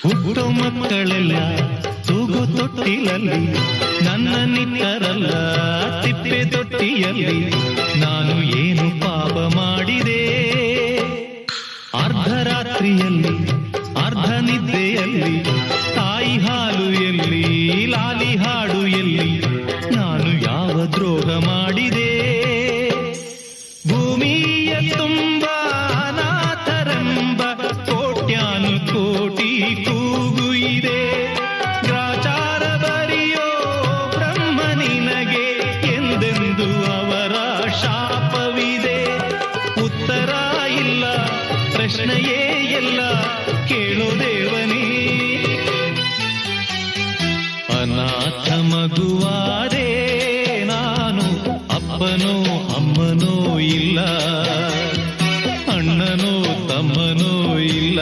ಹುಟ್ಟೋ ಮಕ್ಕಳೆಲ್ಲ ತೂಗು ತೊಟ್ಟಿಲಲ್ಲಿ, ನನ್ನ ನಿಟ್ಟರಲ್ಲ ತಿಪ್ಪೆ ತೊಟ್ಟಿಯಲ್ಲಿ. ನಾನು ಏನು ಪಾಪ ಮಾಡಿದೆ? ಅರ್ಧರಾತ್ರಿಯಲ್ಲಿ ಅರ್ಧ ನಿದ್ದೆಯಲ್ಲಿ, ತಾಯಿ ಹಾಲು ಎಲ್ಲಿ ಲಾಲಿ ಹಾಡು ಎಲ್ಲಿ? ನಾನು ಯಾವ ದ್ರೋಹ ಮಾಡಿದೆ? ಭೂಮಿಯ ತುಂಬ ಅನಾಥರೆಂಬ ಕೋಟ್ಯಾನು ಕೋಟಿ ಕೂಗು ಇದೆ. ಗ್ರಾಚಾರ ಬರೆಯೋ ಬ್ರಹ್ಮ ನಿನಗೆ ಎಂದೆಂದು ಅವರ ಶಾಪವಿದೆ. ಉತ್ತರ ಇಲ್ಲ, ಪ್ರಶ್ನೆಯೇ ಎಲ್ಲ, ಕೇಳೋ ದೇವನೇ. ಅನಾಥ ಮಗುವಾದೆ ನಾನು, ಅಪ್ಪನೋ ಅಮ್ಮನೋ ಇಲ್ಲ, ಅಣ್ಣನೋ ತಮ್ಮನೋ ಇಲ್ಲ.